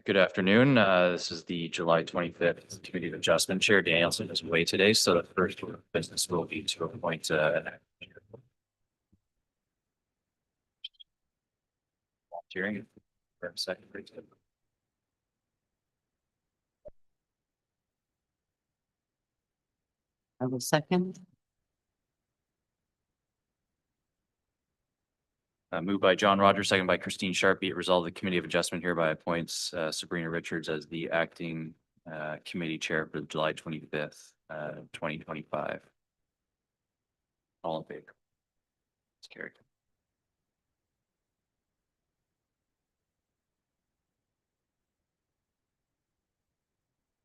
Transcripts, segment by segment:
Good afternoon. This is the July 25th Committee of Adjustment. Chair Danielson is away today, so the first order of business will be to appoint an volunteering for a second. I will second. Moved by John Rogers, second by Christine Sharp. Be it resolved, the Committee of Adjustment hereby appoints Sabrina Richards as the acting committee chair for July 25th, 2025. All in favor? It's carried.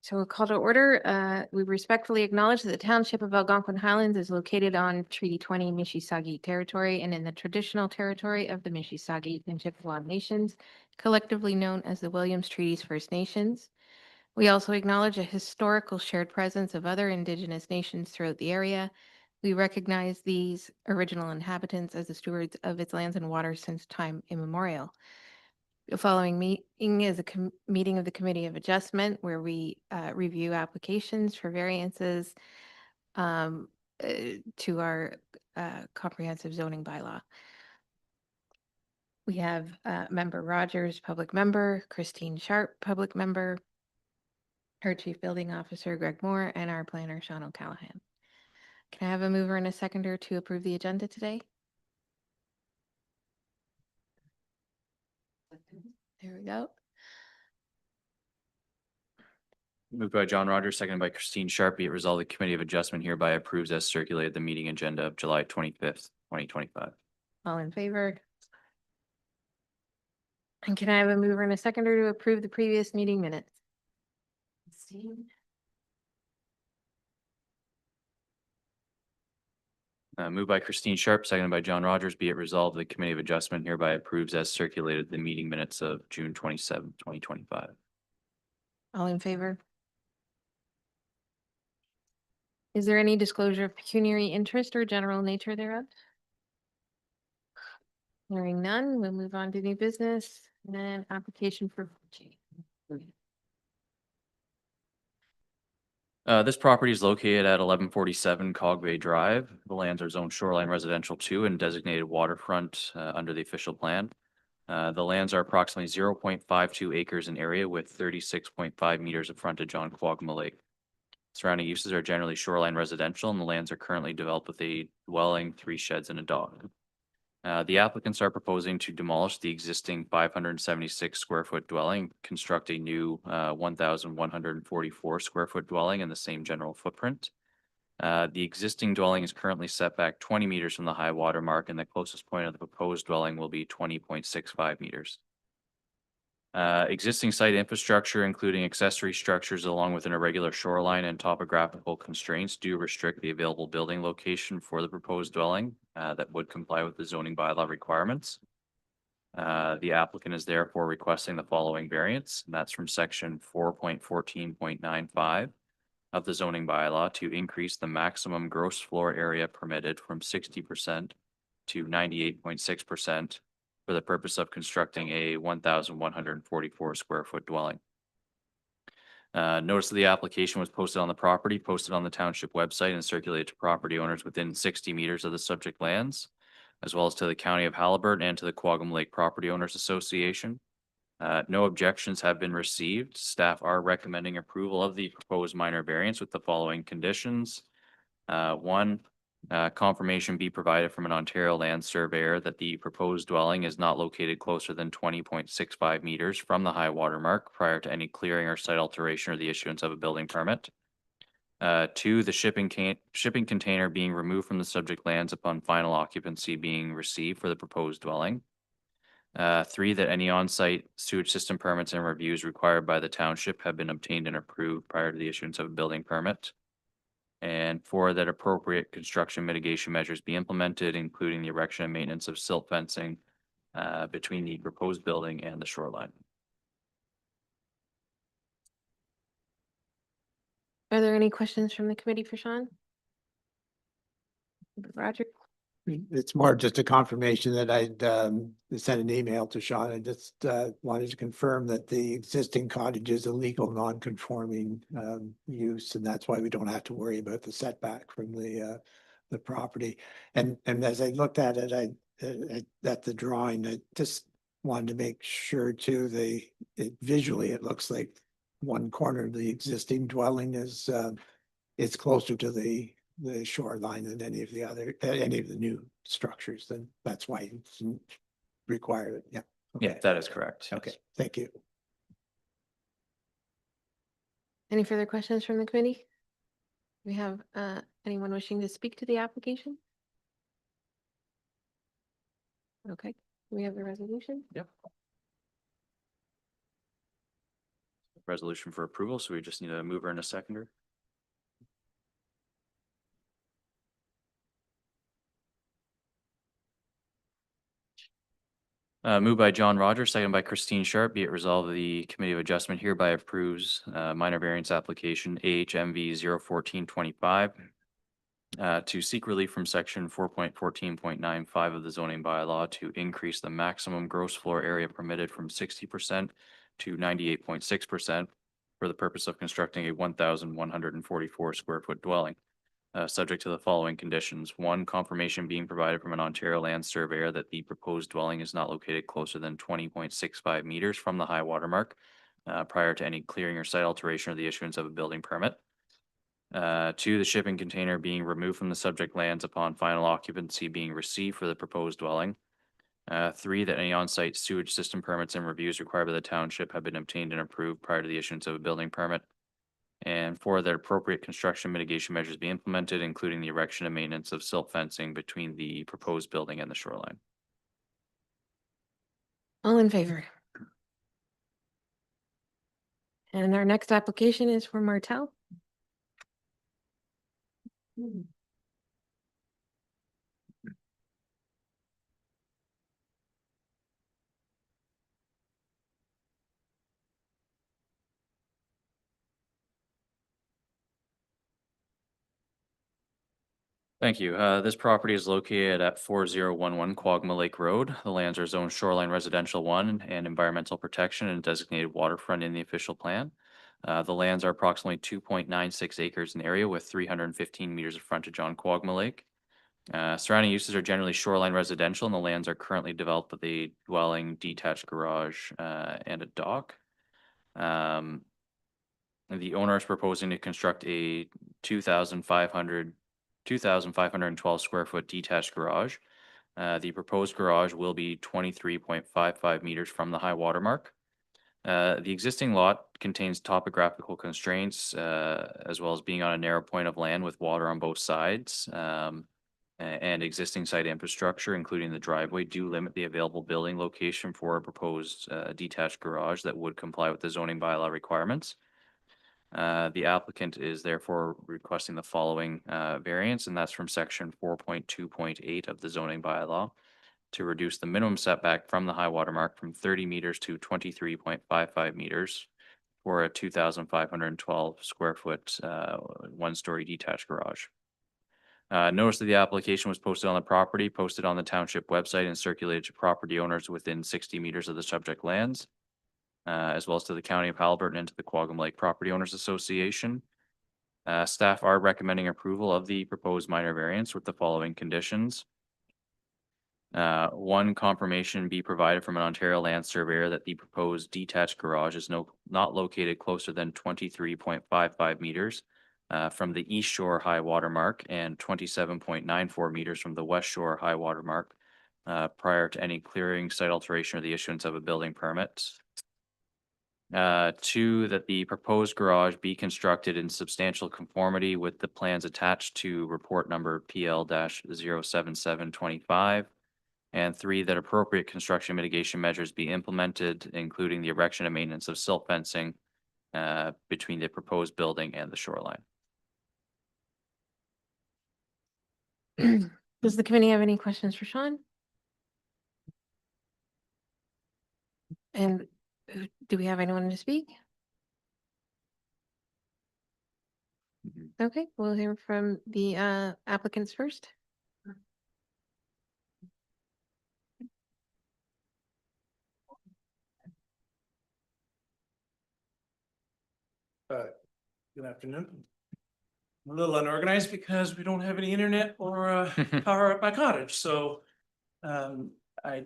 So we'll call to order. We respectfully acknowledge that the Township of Algonquin Highlands is located on Treaty 20 Mississauga territory and in the traditional territory of the Mississauga and Chippewa Nations, collectively known as the Williams Treaties First Nations. We also acknowledge a historical shared presence of other Indigenous nations throughout the area. We recognize these original inhabitants as the stewards of its lands and waters since time immemorial. The following meeting is a meeting of the Committee of Adjustment where we review applications for variances to our comprehensive zoning bylaw. We have Member Rogers, public member, Christine Sharp, public member, our Chief Building Officer, Greg Moore, and our planner, Sean O'Callahan. Can I have a mover and a seconder to approve the agenda today? There we go. Moved by John Rogers, seconded by Christine Sharp. Be it resolved, the Committee of Adjustment hereby approves as circulated the meeting agenda of July 25th, 2025. All in favor? And can I have a mover and a seconder to approve the previous meeting minutes? Moved by Christine Sharp, seconded by John Rogers. Be it resolved, the Committee of Adjustment hereby approves as circulated the meeting minutes of June 27th, 2025. All in favor? Is there any disclosure of pecuniary interest or general nature thereof? Hearing none, we'll move on to new business and then application for. This property is located at 1147 Cog Bay Drive. The lands are zoned shoreline residential 2 and designated waterfront under the official plan. The lands are approximately 0.52 acres in area with 36.5 meters of frontage on Quagma Lake. Surrounding uses are generally shoreline residential, and the lands are currently developed with a dwelling, 3 sheds, and a dock. The applicants are proposing to demolish the existing 576 square foot dwelling, construct a new 1,144 square foot dwelling in the same general footprint. The existing dwelling is currently set back 20 meters from the high water mark, and the closest point of the proposed dwelling will be 20.65 meters. Existing site infrastructure, including accessory structures along with an irregular shoreline and topographical constraints, do restrict the available building location for the proposed dwelling that would comply with the zoning bylaw requirements. The applicant is therefore requesting the following variance, and that's from section 4.14.95 of the zoning bylaw to increase the maximum gross floor area permitted from 60% to 98.6% for the purpose of constructing a 1,144 square foot dwelling. Notice of the application was posted on the property, posted on the township website, and circulated to property owners within 60 meters of the subject lands, as well as to the County of Haliburton and to the Quagga Lake Property Owners Association. No objections have been received. Staff are recommending approval of the proposed minor variance with the following conditions. One, confirmation be provided from an Ontario land surveyor that the proposed dwelling is not located closer than 20.65 meters from the high water mark prior to any clearing or site alteration or the issuance of a building permit. 2, the shipping container being removed from the subject lands upon final occupancy being received for the proposed dwelling. 3, that any on-site sewage system permits and reviews required by the township have been obtained and approved prior to the issuance of a building permit. And 4, that appropriate construction mitigation measures be implemented, including the erection and maintenance of silt fencing between the proposed building and the shoreline. Are there any questions from the committee for Sean? Roger? it's more just a confirmation that I'd sent an email to Sean. I just wanted to confirm that the existing cottage is a legal non-conforming use, and that's why we don't have to worry about the setback from the property. And as I looked at it, at the drawing, I just wanted to make sure too, visually, it looks like one corner of the existing dwelling is it's closer to the shoreline than any of the new structures. Then that's why it's required. Yeah. Yeah, that is correct. yes. Okay, thank you. Any further questions from the committee? We have anyone wishing to speak to the application? Okay, we have the resolution. Yep. Resolution for approval, so we just need a mover and a seconder. Moved by John Rogers, seconded by Christine Sharp. Be it resolved, the Committee of Adjustment hereby approves minor variance application AHMV 01425 to seek relief from section 4.14.95 of the zoning bylaw to increase the maximum gross floor area permitted from 60% to 98.6% for the purpose of constructing a 1,144 square foot dwelling. Subject to the following conditions. One, confirmation being provided from an Ontario land surveyor that the proposed dwelling is not located closer than 20.65 meters from the high water mark prior to any clearing or site alteration or the issuance of a building permit. Two, the shipping container being removed from the subject lands upon final occupancy being received for the proposed dwelling. Three, that any on-site sewage system permits and reviews required by the township have been obtained and approved prior to the issuance of a building permit. And four, that appropriate construction mitigation measures be implemented, including the erection and maintenance of silt fencing between the proposed building and the shoreline. All in favor? And our next application is for Martel. Thank you. This property is located at 4011 Quagma Lake Road. The lands are zoned shoreline residential 1 and environmental protection and designated waterfront in the official plan. The lands are approximately 2.96 acres in area with 315 meters of frontage on Quagma Lake. Surrounding uses are generally shoreline residential, and the lands are currently developed with a dwelling, detached garage, and a dock. The owner is proposing to construct a 2,512 square foot detached garage. The proposed garage will be 23.55 meters from the high water mark. The existing lot contains topographical constraints, as well as being on a narrow point of land with water on both sides. And existing site infrastructure, including the driveway, do limit the available building location for a proposed detached garage that would comply with the zoning bylaw requirements. The applicant is therefore requesting the following variance, and that's from section 4.2.8 of the zoning bylaw to reduce the minimum setback from the high water mark from 30 meters to 23.55 meters for a 2,512 square foot one-story detached garage. Notice of the application was posted on the property, posted on the township website, and circulated to property owners within 60 meters of the subject lands, as well as to the County of Haliburton and to the Quagga Lake Property Owners Association. Staff are recommending approval of the proposed minor variance with the following conditions. One, confirmation be provided from an Ontario land surveyor that the proposed detached garage is not located closer than 23.55 meters from the east shore high water mark and 27.94 meters from the west shore high water mark prior to any clearing, site alteration, or the issuance of a building permit. Two, that the proposed garage be constructed in substantial conformity with the plans attached to report number PL-07725. And three, that appropriate construction mitigation measures be implemented, including the erection and maintenance of silt fencing between the proposed building and the shoreline. Does the committee have any questions for Sean? And do we have anyone to speak? Okay, we'll hear from the applicants first. Good afternoon. I'm a little unorganized because we don't have any internet or power at my cottage, so. I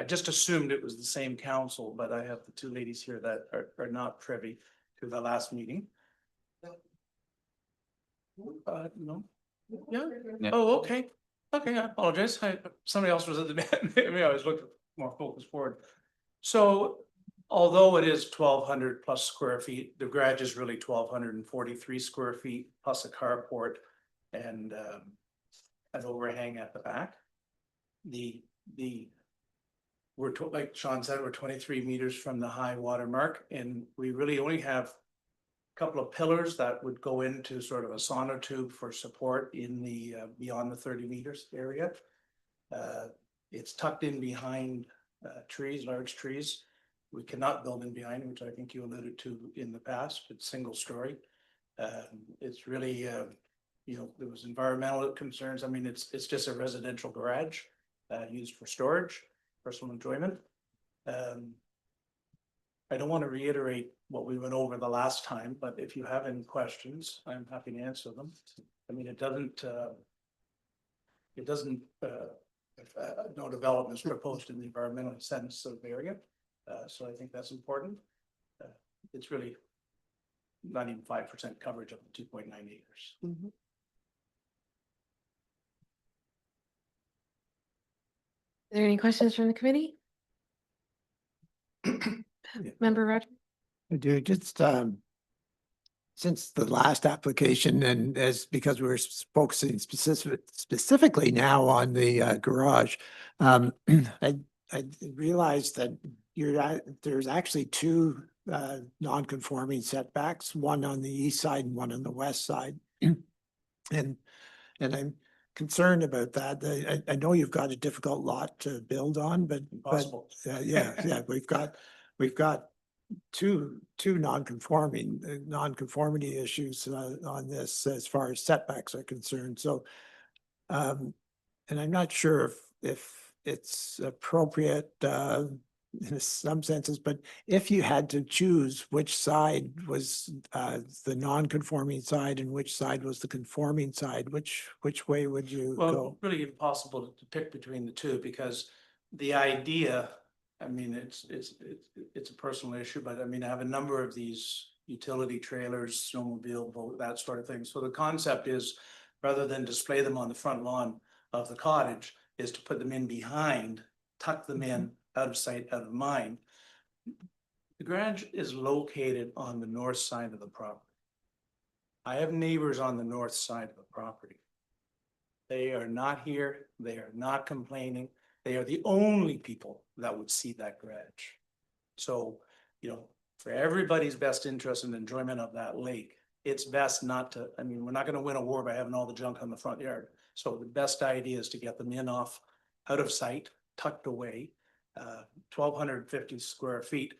just assumed it was the same council, but I have the two ladies here that are not privy to the last meeting. No, yeah, Yeah. oh, okay, okay, I apologize, somebody else was at the, maybe I was looking more focused forward. So, although it is 1,200 plus square feet, the garage is really 1,243 square feet plus a carport and an overhang at the back. We're like Sean said, we're 23 meters from the high water mark, and we really only have a couple of pillars that would go into sort of a sonotube for support in the beyond the 30 meters area. It's tucked in behind trees, large trees. We cannot build in behind, which I think you alluded to in the past. It's single story. It's really, you know, there was environmental concerns. I mean, it's just a residential garage used for storage, personal enjoyment. I don't want to reiterate what we went over the last time, but if you have any questions, I'm happy to answer them. I mean, it doesn't, no developments proposed in the environmental sense of area. So I think that's important. It's really not even 5% coverage of the 2.9 acres. Are there any questions from the committee? Member Roger? I do just, since the last application and because we're focusing specifically now on the garage, I realized that there's actually two non-conforming setbacks, one on the east side and one on the west side. And I'm concerned about that. I know you've got a difficult lot to build on, but Impossible. yeah, we've got two non-conformity issues on this as far as setbacks are concerned. So, and I'm not sure if it's appropriate in some senses, but if you had to choose which side was the non-conforming side and which side was the conforming side, which way would you Well, go? really impossible to pick between the two because the idea, I mean, it's a personal issue, but I mean, I have a number of these utility trailers, snowmobile, boat, that sort of thing. So the concept is rather than display them on the front lawn of the cottage is to put them in behind, tuck them in, out of sight, out of mind. The garage is located on the north side of the property. I have neighbors on the north side of the property. They are not here. They are not complaining. They are the only people that would see that garage. So, you know, for everybody's best interest and enjoyment of that lake, it's best not to, I mean, we're not going to win a war by having all the junk on the front yard. So the best idea is to get them in off, out of sight, tucked away, 1,250 square feet.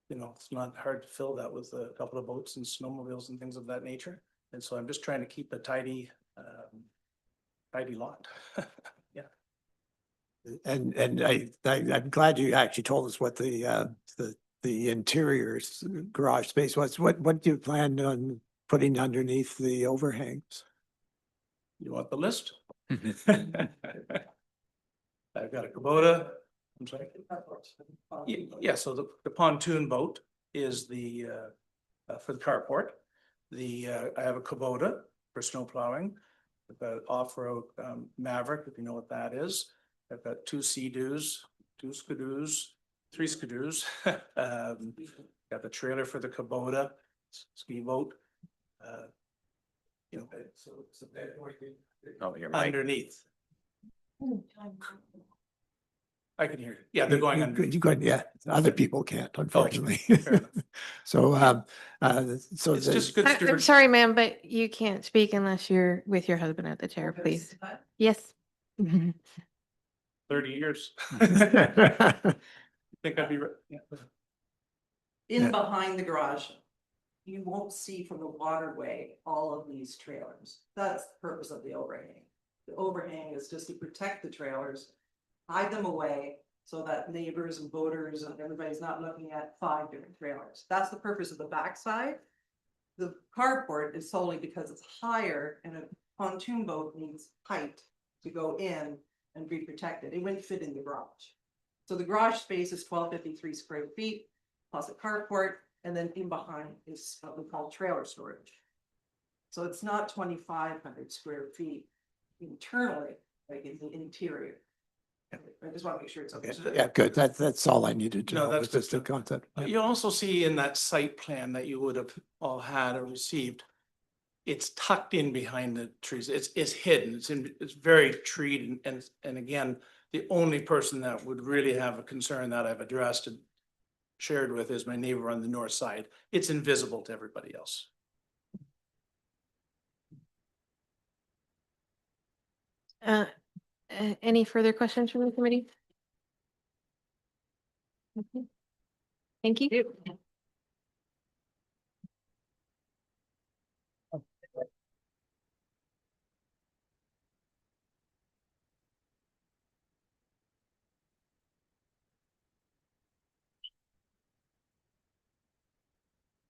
You know, it's not hard to fill that with a couple of boats and snowmobiles and things of that nature. And so I'm just trying to keep a tidy lot. Yeah. And I'm glad you actually told us what the interior garage space was. What do you plan on putting underneath the overhangs? You want the list? I've got a Kubota. I'm sorry. Yeah, so the pontoon boat is the for the carport. I have a Kubota for snow plowing. I've got off-road Maverick, if you know what that is. I've got two Sea-Doos, two Ski-Doos, three Ski-Doos. Got the trailer for the Kubota ski boat. You know, so it's Oh, you're right. underneath. I can hear you. Yeah, they're going under. You could, yeah, other people can't, unfortunately. fair enough. So, so It's just good I'm stewardship. sorry, ma'am, but you can't speak unless you're with your husband at the chair, please. Yes. 30 years. Think I'd be right. Yeah. Yeah. Behind the garage, you won't see from the waterway all of these trailers. That's the purpose of the overhang. The overhang is just to protect the trailers, hide them away so that neighbors and boaters and everybody's not looking at 5 different trailers. That's the purpose of the backside. The carport is solely because it's higher and a pontoon boat needs height to go in and be protected. It wouldn't fit in the garage. So the garage space is 1,253 square feet plus a carport, and then in behind is what we call trailer storage. So it's not 2,500 square feet internally, like in the interior. I just want to make sure it's okay. Yeah, good. That's all I needed to No, know. that's Was just the good. concept. Yeah. You also see in that site plan that you would have all had or received, it's tucked in behind the trees. It's hidden. It's very treed and again, the only person that would really have a concern that I've addressed and shared with is my neighbor on the north side. It's invisible to everybody else. Any further questions from the committee? Okay. Thank you.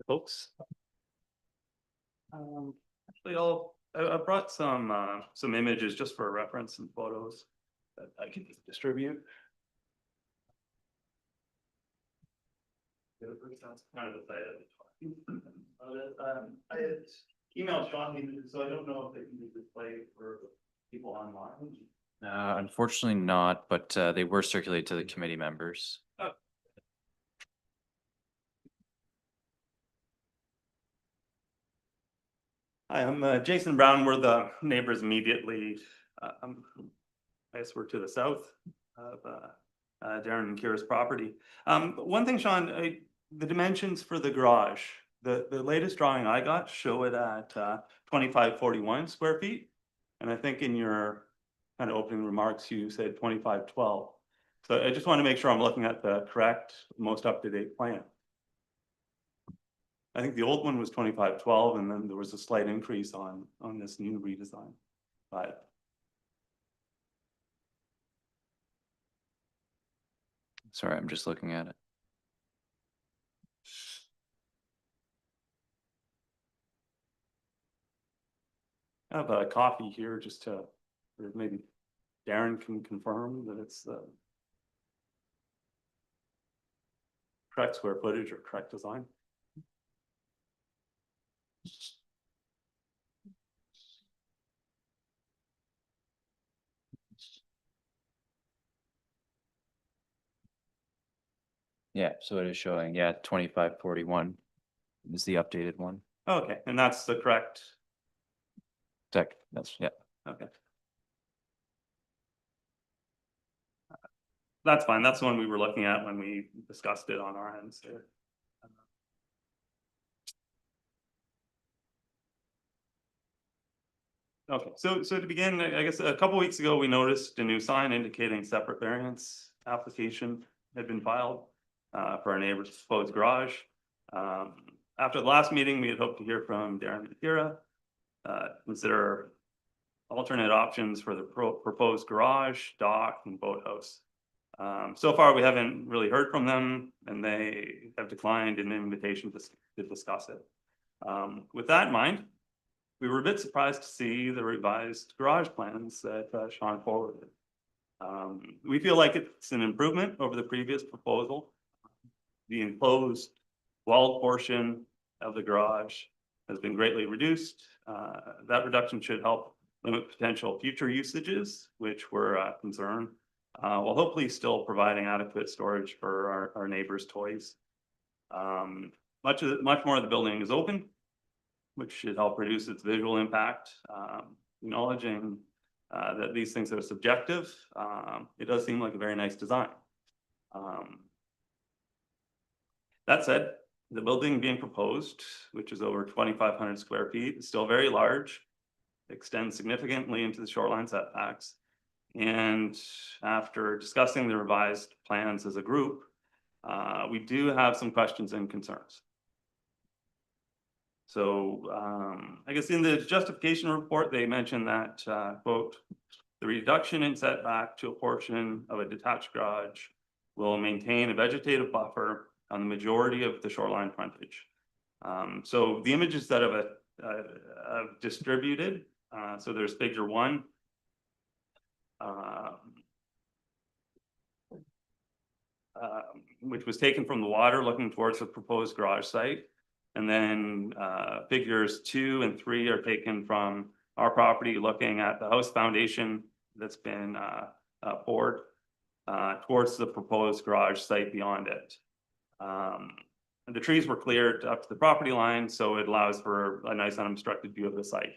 Folks. Actually, I brought some images just for reference and photos that I can distribute. Kind of the side of the I had emailed Sean, so I don't know if they can be displayed for people online. Unfortunately not, but they were circulated to the committee members. Hi, I'm Jason Brown. We're the neighbors immediately. I guess we're to the south of Darren and Kira's property. One thing, Sean, the dimensions for the garage, the latest drawing I got show it at 2541 square feet. And I think in your kind of opening remarks, you said 2512. So I just want to make sure I'm looking at the correct, most up-to-date plan. I think the old one was 2512, and then there was a slight increase on this new redesign. But Sorry, I'm just looking at it. I have a copy here just to, or maybe Darren can confirm that it's the correct square footage or correct design. Yeah, so it is showing, 2541 is the updated one. Okay, and that's the correct. That's, yeah. Okay. That's fine. That's the one we were looking at when we discussed it on our end. So. Okay, so to begin, I guess a couple weeks ago, we noticed a new sign indicating separate variance application had been filed for our neighbor's proposed garage. After the last meeting, we had hoped to hear from Darren and Kira, consider alternate options for the proposed garage, dock, and boathouse. So far, we haven't really heard from them, and they have declined an invitation to discuss it. With that in mind, we were a bit surprised to see the revised garage plans that Sean forwarded. We feel like it's an improvement over the previous proposal. The enclosed walled portion of the garage has been greatly reduced. That reduction should help limit potential future usages, which were a concern, while hopefully still providing adequate storage for our neighbors' toys. Much more of the building is open, which should help reduce its visual impact. Acknowledging that these things are subjective, it does seem like a very nice design. That said, the building being proposed, which is over 2,500 square feet, is still very large, extends significantly into the shoreline setbacks. And after discussing the revised plans as a group, we do have some questions and concerns. So I guess in the justification report, they mentioned that, quote, the reduction in setback to a portion of a detached garage will maintain a vegetative buffer on the majority of the shoreline frontage. So the images that I've distributed, so there's figure 1. Which was taken from the water looking towards the proposed garage site. And then figures 2 and 3 are taken from our property looking at the house foundation that's been poured towards the proposed garage site beyond it. And the trees were cleared up to the property line, so it allows for a nice unobstructed view of the site.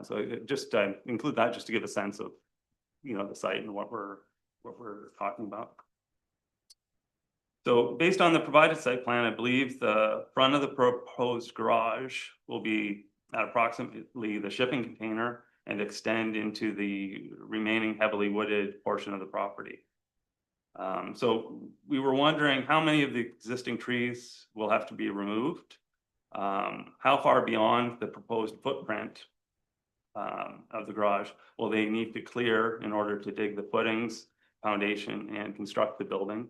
So just include that just to give a sense of, the site and what we're talking about. So based on the provided site plan, I believe the front of the proposed garage will be at approximately the shipping container and extend into the remaining heavily wooded portion of the property. So we were wondering how many of the existing trees will have to be removed, how far beyond the proposed footprint of the garage will they need to clear in order to dig the footings, foundation, and construct the building.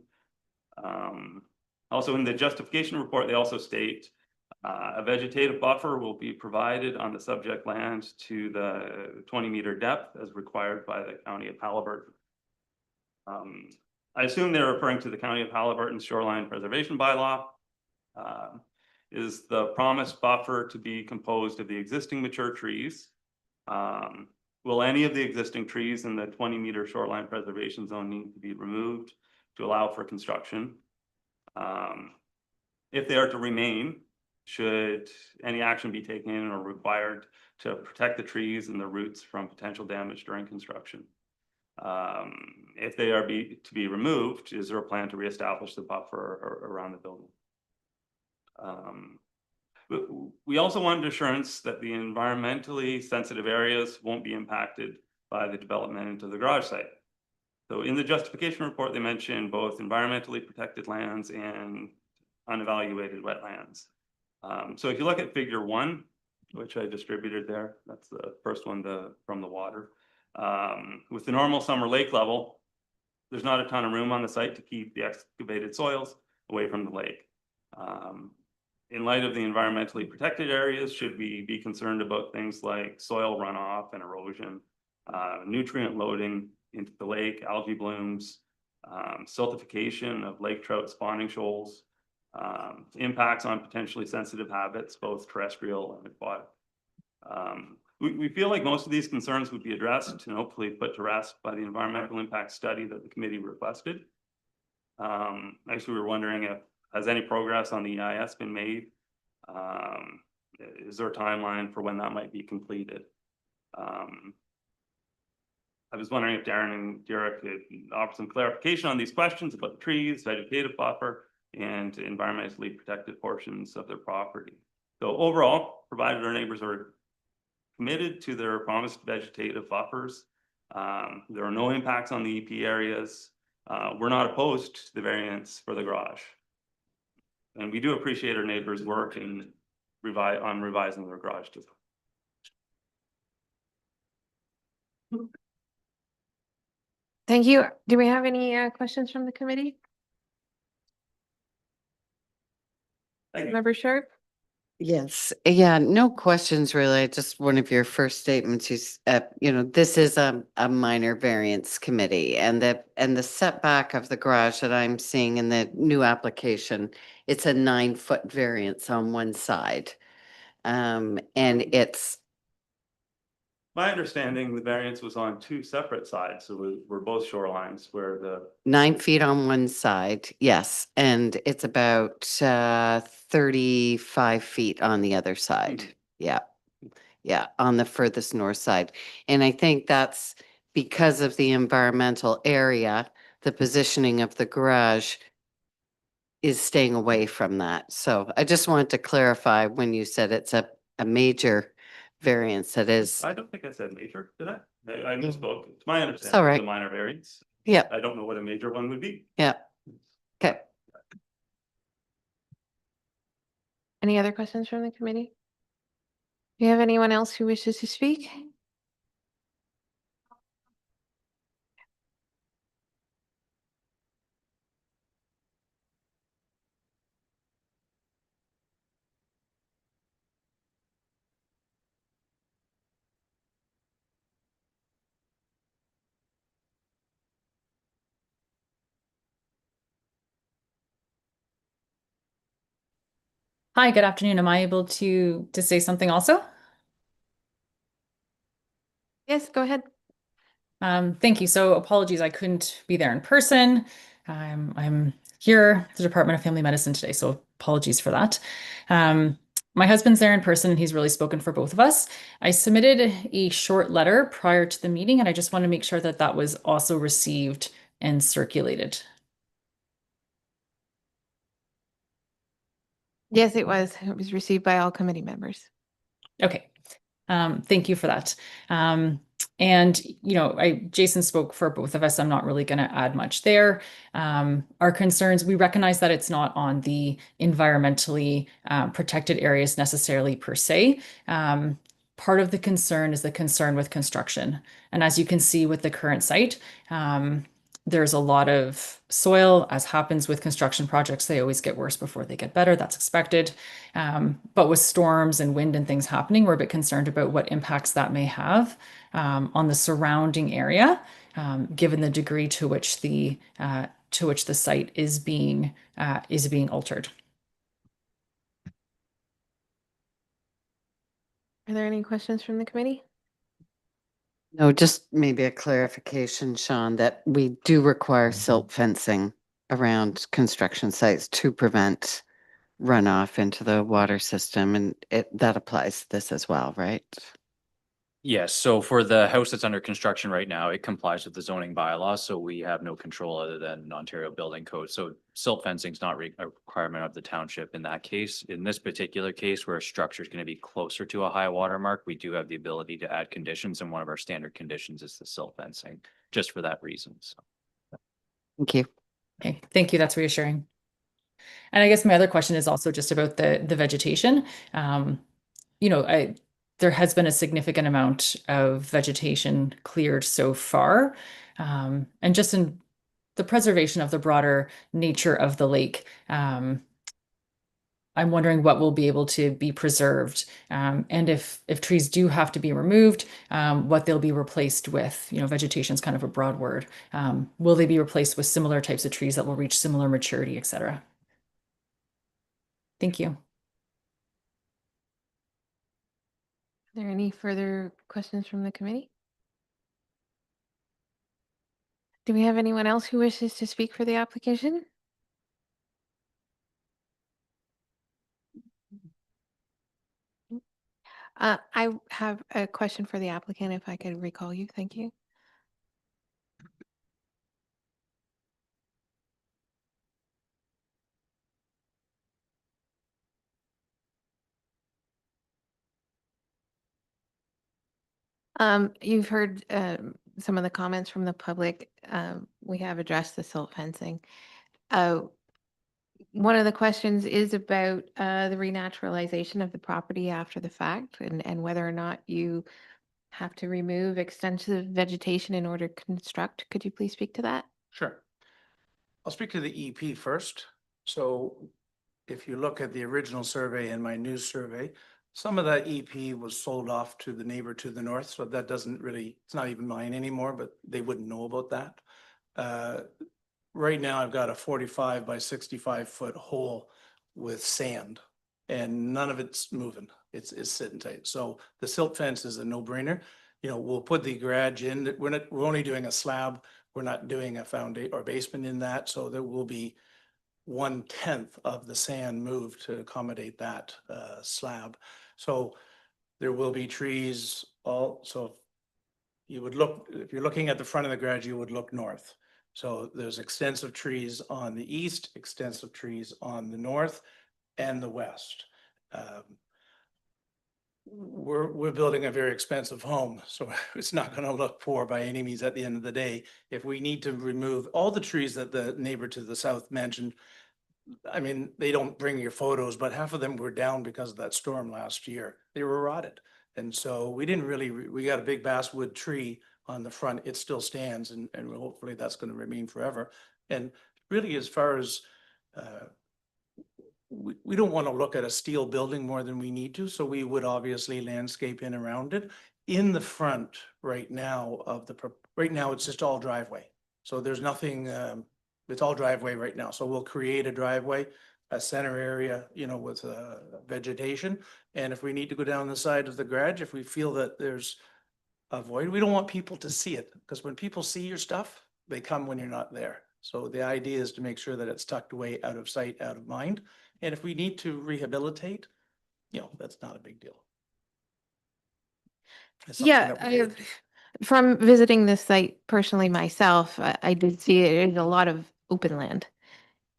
Also in the justification report, they also state a vegetative buffer will be provided on the subject land to the 20-meter depth as required by the County of Halliburton. I assume they're referring to the County of Halliburton's shoreline preservation bylaw. Is the promised buffer to be composed of the existing mature trees? Will any of the existing trees in the 20-meter shoreline preservation zone need to be removed to allow for construction? If they are to remain, should any action be taken or required to protect the trees and the roots from potential damage during construction? If they are to be removed, is there a plan to reestablish the buffer around the building? We also wanted assurance that the environmentally sensitive areas won't be impacted by the development into the garage site. So in the justification report, they mentioned both environmentally protected lands and unevaluated wetlands. So if you look at figure 1, which I distributed there, that's the first one from the water. With the normal summer lake level, there's not a ton of room on the site to keep the excavated soils away from the lake. In light of the environmentally protected areas, should we be concerned about things like soil runoff and erosion, nutrient loading into the lake, algae blooms, siltification of lake trout spawning shoals, impacts on potentially sensitive habits, both terrestrial and aquatic. We feel like most of these concerns would be addressed and hopefully put to rest by the environmental impact study that the committee requested. Actually, we were wondering if has any progress on the EIS been made? Is there a timeline for when that might be completed? I was wondering if Darren and Dira could offer some clarification on these questions about the trees, vegetative buffer, and environmentally protected portions of their property. So overall, provided our neighbors are committed to their promised vegetative buffers, there are no impacts on the EP areas. We're not opposed to the variance for the garage. And we do appreciate our neighbors' work in revising their garage design. Thank you. Do we have any questions from the committee? Thank you. Member Sharp? Yes, yeah, no questions really. Just one of your first statements, this is a minor variance committee and the setback of the garage that I'm seeing in the new application, it's a 9-foot variance on one side. And it's My understanding, the variance was on 2 separate sides, so we're both shorelines where the 9 feet on one side, yes, and it's about 35 feet on the other side. Yeah. Yeah, on the furthest north side. And I think that's because of the environmental area, the positioning of the garage is staying away from that. So I just wanted to clarify when you said it's a major variance that is, I don't think I said major, did I? I misspoke. It's my all understanding right. it's a minor variance. yeah, I don't know what a major one would be. yeah. Okay. Any other questions from the committee? Do you have anyone else who wishes to speak? Hi, good afternoon. Am I able to say something also? Yes, go ahead. Thank you. So apologies, I couldn't be there in person. I'm here at the Department of Family Medicine today, so apologies for that. My husband's there in person and he's really spoken for both of us. I submitted a short letter prior to the meeting and I just want to make sure that that was also received and circulated. Yes, it was. It was received by all committee members. Okay. Thank you for that. And Jason spoke for both of us. I'm not really going to add much there. Our concerns, we recognize that it's not on the environmentally protected areas necessarily per se. Part of the concern is the concern with construction. And as you can see with the current site, there's a lot of soil, as happens with construction projects. They always get worse before they get better. That's expected. But with storms and wind and things happening, we're a bit concerned about what impacts that may have on the surrounding area, given the degree to which the site is being altered. Are there any questions from the committee? No, just maybe a clarification, Sean, that we do require silt fencing around construction sites to prevent runoff into the water system, and that applies to this as well, right? Yes, so for the house that's under construction right now, it complies with the zoning bylaws, so we have no control other than Ontario Building Code. So silt fencing is not a requirement of the township in that case. In this particular case, where a structure is going to be closer to a high water mark, we do have the ability to add conditions, and one of our standard conditions is the silt fencing, just for that reason. So. Thank you. Okay, thank you. That's reassuring. And I guess my other question is also just about the vegetation. There has been a significant amount of vegetation cleared so far. And just in the preservation of the broader nature of the lake, I'm wondering what will be able to be preserved. And if trees do have to be removed, what they'll be replaced with. Vegetation is kind of a broad word. Will they be replaced with similar types of trees that will reach similar maturity, et cetera? Thank you. Are there any further questions from the committee? Do we have anyone else who wishes to speak for the application? I have a question for the applicant, if I could recall you. Thank you. You've heard some of the comments from the public. We have addressed the silt fencing. One of the questions is about the renaturalization of the property after the fact and whether or not you have to remove extensive vegetation in order to construct. Could you please speak to that? Sure. I'll speak to the EP first. So if you look at the original survey and my new survey, some of that EP was sold off to the neighbor to the north, so that doesn't really, it's not even mine anymore, but they wouldn't know about that. Right now I've got a 45 by 65 foot hole with sand and none of it's moving. It's sitting tight. So the silt fence is a no-brainer. We'll put the garage in. We're only doing a slab. We're not doing a foundation or basement in that. So there will be 1/10 of the sand moved to accommodate that slab. So there will be trees so if you're looking at the front of the garage, you would look north. So there's extensive trees on the east, extensive trees on the north and the west. We're building a very expensive home, so it's not going to look poor by any means at the end of the day. If we need to remove all the trees that the neighbor to the south mentioned, I mean, they don't bring your photos, but half of them were down because of that storm last year. They were rotted. And so we didn't really, we got a big basswood tree on the front. It still stands and hopefully that's going to remain forever. And really, as far as, we don't want to look at a steel building more than we need to. So we would obviously landscape in around it. In the front right now right now, it's just all driveway. So there's nothing, it's all driveway right now. So we'll create a driveway. a center area, with vegetation. And if we need to go down the side of the garage, if we feel that there's a void, we don't want people to see it, because when people see your stuff, they come when you're not there. So the idea is to make sure that it's tucked away, out of sight, out of mind. And if we need to rehabilitate, that's not a big deal. It's something Yeah, that we would- from visiting this site personally myself, I did see it is a lot of open land.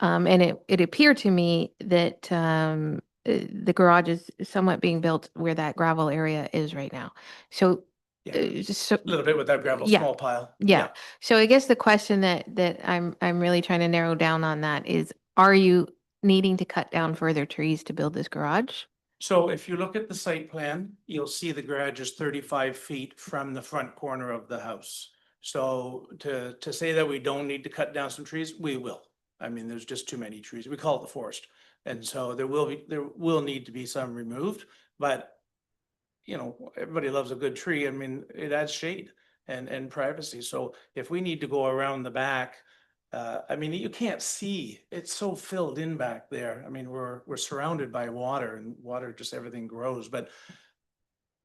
And it appeared to me that the garage is somewhat being built where that gravel area is right now. So, Yeah. so A little bit with that gravel, Yeah. small pile. yeah. So I guess the question that I'm really trying to narrow down on that is, are you needing to cut down further trees to build this garage? So if you look at the site plan, you'll see the garage is 35 feet from the front corner of the house. So to say that we don't need to cut down some trees, we will. I mean, there's just too many trees. We call it the forest. And so there will need to be some removed, but everybody loves a good tree. I mean, it adds shade and privacy. So if we need to go around the back, I mean, you can't see, it's so filled in back there. I mean, we're surrounded by water, and water, just everything grows, but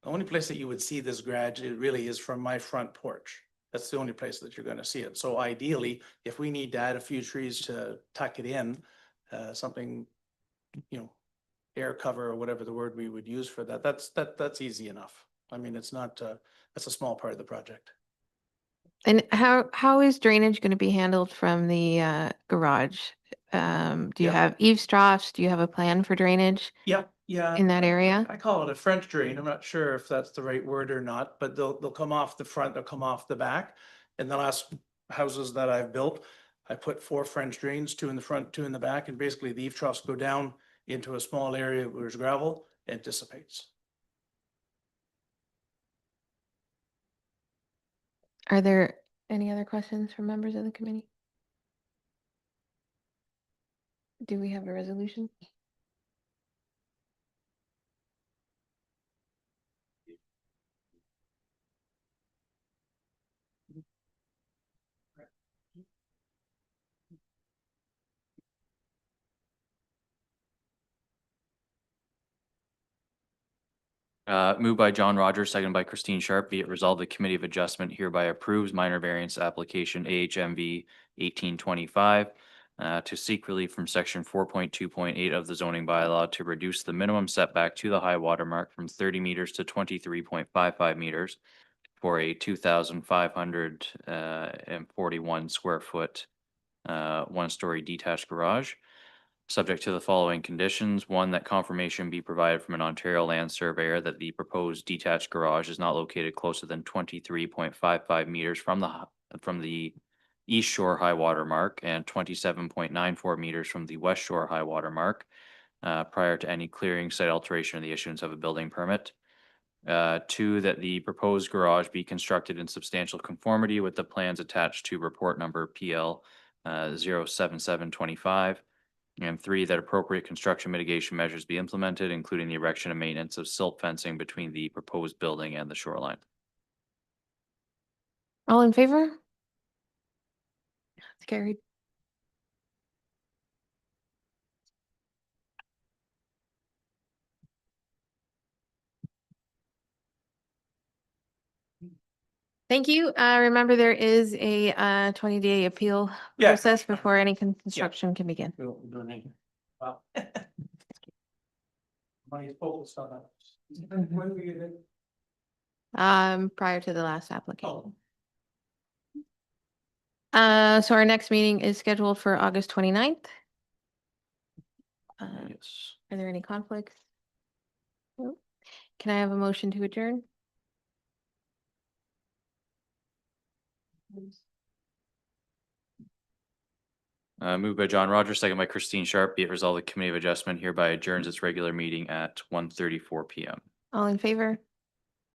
the only place that you would see this garage, it really is from my front porch. That's the only place that you're gonna see it. So ideally, if we need to add a few trees to tuck it in, something, air cover or whatever the word we would use for that, that's easy enough. I mean, it's not, that's a small part of the project. And how is drainage going to be handled from the garage? Do you Yeah. have eaves troughs? Do you have a plan for drainage Yep, yeah. in that area? I call it a French drain. I'm not sure if that's the right word or not, but they'll come off the front, they'll come off the back. In the last houses that I've built, I put 4 French drains, 2 in the front, 2 in the back, and basically the eave troughs go down into a small area where there's gravel and dissipates. Are there any other questions from members of the committee? Do we have a resolution? Moved by John Rogers, seconded by Christine Sharp. Be it resolved, the Committee of Adjustment hereby approves minor variance application AHMV 1825 to seek relief from section 4.2.8 of the zoning bylaw to reduce the minimum setback to the high water mark from 30 meters to 23.55 meters for a 2,541 square foot one-story detached garage. Subject to the following conditions: one, that confirmation be provided from an Ontario land surveyor that the proposed detached garage is not located closer than 23.55 meters from the east shore high water mark and 27.94 meters from the west shore high water mark prior to any clearing, site alteration, or the issuance of a building permit. 2, that the proposed garage be constructed in substantial conformity with the plans attached to report number PL 07725. And 3, that appropriate construction mitigation measures be implemented, including the erection and maintenance of silt fencing between the proposed building and the shoreline. All in favor? It's carried. Thank you. Remember, there is a 20-day appeal Yeah. process before any construction can begin. We won't be doing anything. Wow. Money's focused on that. When we get it? Prior to the last application. Oh. So our next meeting is scheduled for August 29th. Yes. Are there any conflicts? No. Can I have a motion to adjourn? Moved by John Rogers, second by Christine Sharp. Be it resolved, the Committee of Adjustment hereby adjourns its regular meeting at 1:34 PM. All in favor?